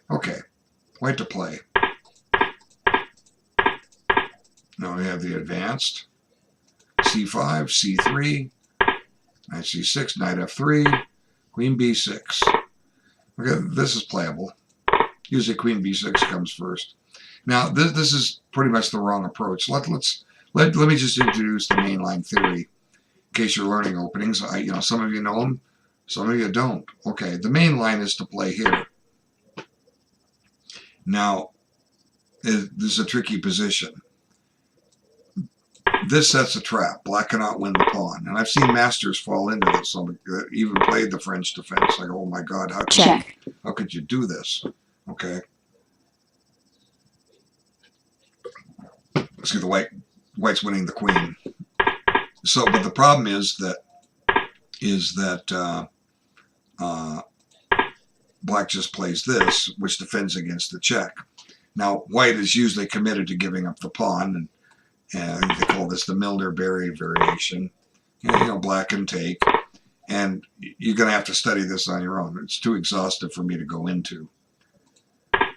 Okay, white to play. Now we have the advanced. C5, C3, knight C6, knight F3, queen B6. Okay, this is playable. Usually queen B6 comes first. Now this is pretty much the wrong approach. Let me just introduce the mainline theory in case you're learning openings. Some of you know them, some of you don't. Okay, the main line is to play here. Now, this is a tricky position. This sets a trap. Black cannot win the pawn. And I've seen masters fall into this. Some even played the French defense. Like, oh my God, how could you do this? Okay. See, the white's winning the queen. So, but the problem is that black just plays this, which defends against the check. Now, white is usually committed to giving up the pawn, and they call this the Milner-Berry variation. And, black can take, and you're going to have to study this on your own. It's too exhaustive for me to go into.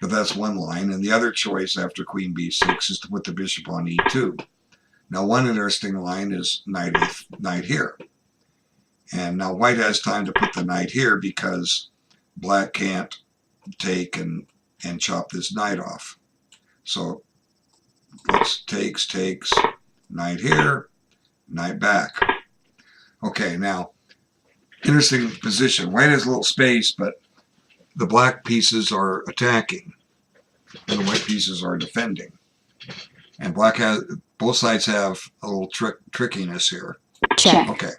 But that's one line, and the other choice after queen b6 is to put the bishop on e2. Now, one interesting line is knight here. And now white has time to put the knight here because black can't take and chop this knight off. So let's takes, knight here, knight back. Okay, now, interesting position. White has a little space, but the black pieces are attacking and the white pieces are defending. And both sides have a little trickiness here. Check. Okay.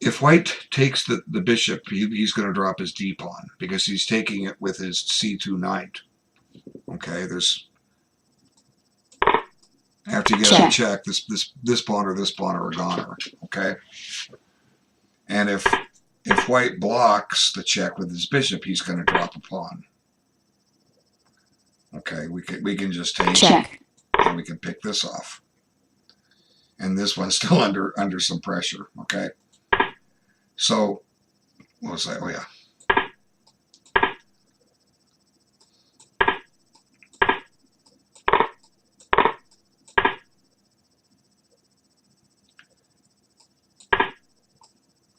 If white takes the bishop, he's going to drop his d pawn because he's taking it with his c2 knight. Okay, after you get a check, this pawn or this pawn are a goner. Okay, and if white blocks the check with his bishop, he's going to drop a pawn. Okay, we can just take check, and we can pick this off, and this one's still under some pressure. Okay. So, what was that? Oh, yeah.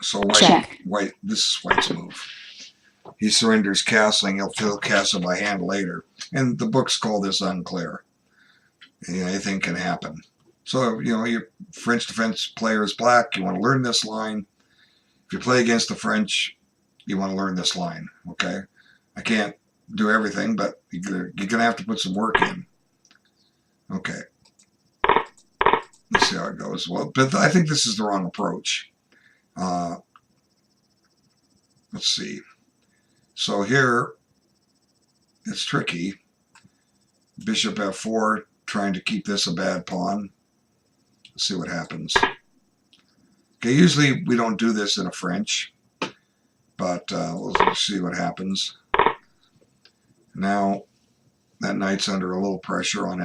So, white, this is white's move. He surrenders castling. He'll castle by hand later. And the books call this unclear. Anything can happen. So, your French defense player is black. You want to learn this line. If you play against the French, you want to learn this line, okay? I can't do everything, but you're going to have to put some work in. Okay. Let's see how it goes. Well, but I think this is the wrong approach. Let's see. So here, it's tricky. Bishop f4, trying to keep this a bad pawn. Let's see what happens. Okay, usually we don't do this in a French, but we'll see what happens. Now that knight's under a little pressure on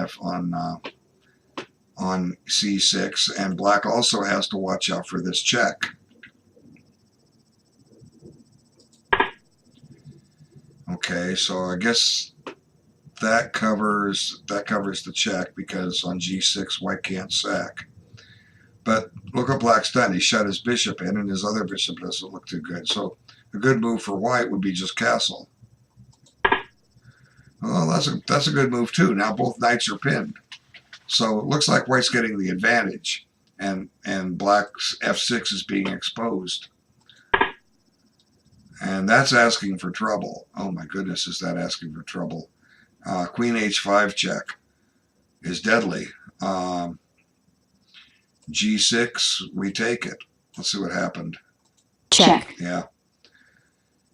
c6, and black also has to watch out for this check. Okay, so I guess that covers the check because on g6 white can't sack. But look what black's done. He shut his bishop in, and his other bishop doesn't look too good. So a good move for white would be just castle. Well, that's a good move too. Now both knights are pinned. So it looks like white's getting the advantage, and black's f6 is being exposed. And that's asking for trouble. Oh my goodness, is that asking for trouble? Queen h5 check is deadly. G6, we take it. Let's see what happened. Check. Yeah.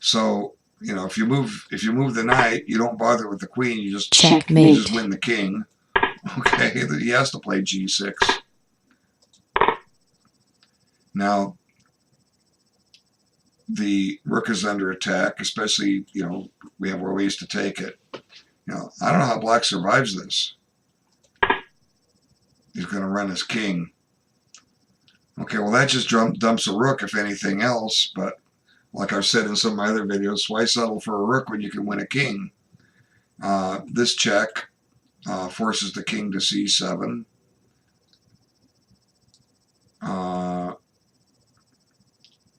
So, if you move the knight, you don't bother with the queen. You just checkmate. You just win the king. Okay, he has to play G6. Now, the rook is under attack, especially, we have ways to take it. I don't know how black survives this. He's going to run his king. Okay, well, that just dumps a rook, if anything else, but like I've said in some of my other videos, why settle for a rook when you can win a king? This check forces the king to c7.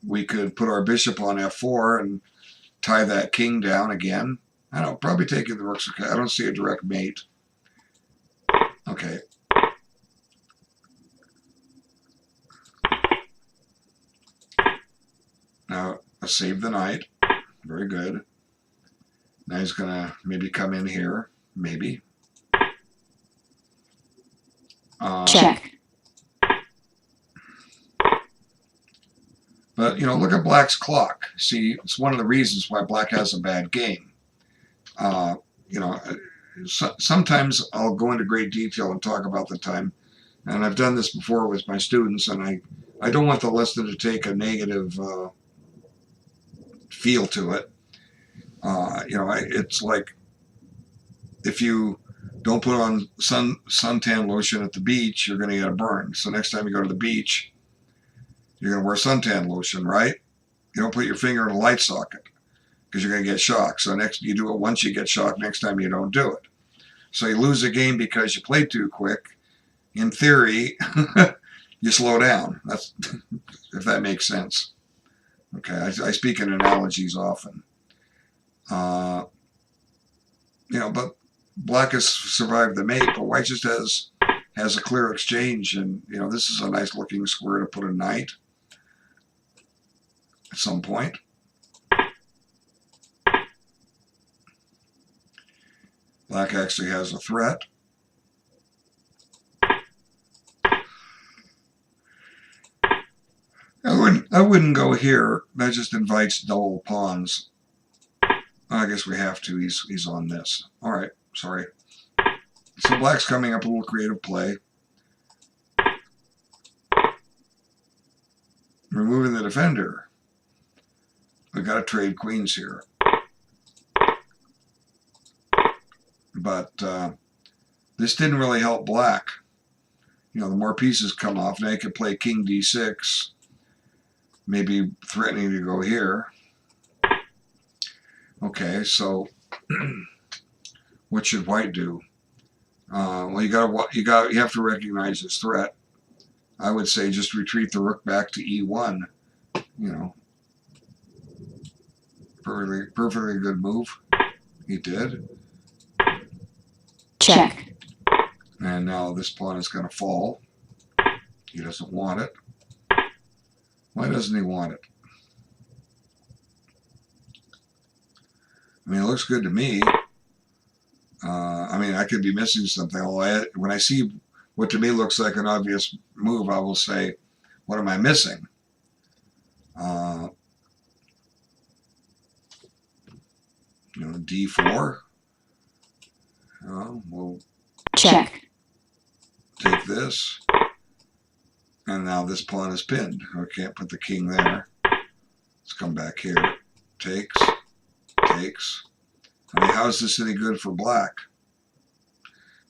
We could put our bishop on f4 and tie that king down again. I don't know, probably taking the rook's okay. I don't see a direct mate. Okay. Now, I save the knight. Very good. Now he's going to maybe come in here. Maybe. Check. But, you know, look at Black's clock. See, it's one of the reasons why Black has a bad game. You know, sometimes I'll go into great detail and talk about the time. And I've done this before with my students, and I don't want the lesson to take a negative feel to it. You know, it's like if you don't put on suntan lotion at the beach, you're going to get a burn. So next time you go to the beach, you're going to wear suntan lotion, right? You don't put your finger in a light socket because you're going to get shocked. So next you do it once, you get shocked. Next time you don't do it. So you lose a game because you play too quick. In theory, you slow down. That's if that makes sense. Okay, I speak in analogies often. You know, but Black has survived the mate, but White just has a clear exchange, and you know this is a nice looking square to put a knight at some point. Black actually has a threat. I wouldn't go here. That just invites double pawns. I guess we have to. He's on this. All right. Sorry. So Black's coming up a little creative play. Removing the defender. We got to trade queens here. But this didn't really help Black. You know, the more pieces come off, now you could play king d6. Maybe threatening to go here. Okay, so what should White do? Well, you have to recognize his threat. I would say just retreat the rook back to e1. You know, perfectly good move. He did. Check. And now this pawn is going to fall. He doesn't want it. Why doesn't he want it? I mean, it looks good to me. I mean, I could be missing something. When I see what to me looks like an obvious move, I will say, what am I missing? You know, d4. We'll check. Take this. And now this pawn is pinned. I can't put the king there. Let's come back here. Takes. Takes. I mean, how is this any good for Black?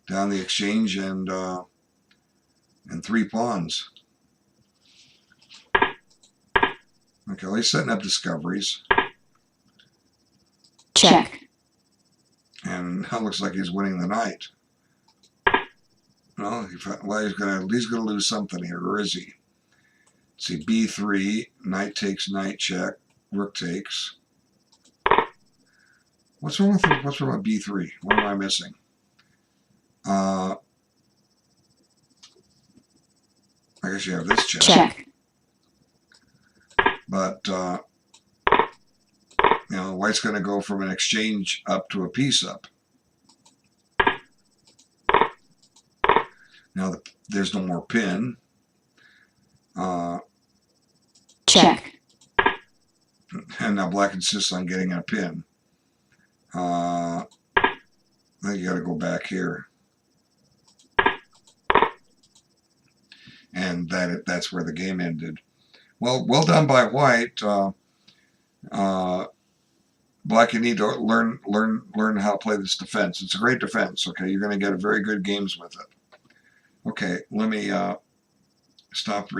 Down the exchange and 3 pawns. Okay, well, he's setting up discoveries. Check. And that looks like he's winning the knight. Well, he's gonna lose something here, or is he? Let's see, b3, knight takes, knight check, rook takes. What's wrong with b3? What am I missing? I guess you have this check. Check. But you know, White's going to go from an exchange up to a piece up. Now there's no more pin. Check. And now Black insists on getting a pin. Then you got to go back here. And that's where the game ended. Well done by White. Black, you need to learn how to play this defense. It's a great defense. Okay, you're going to get very good games with it. Okay, let me stop.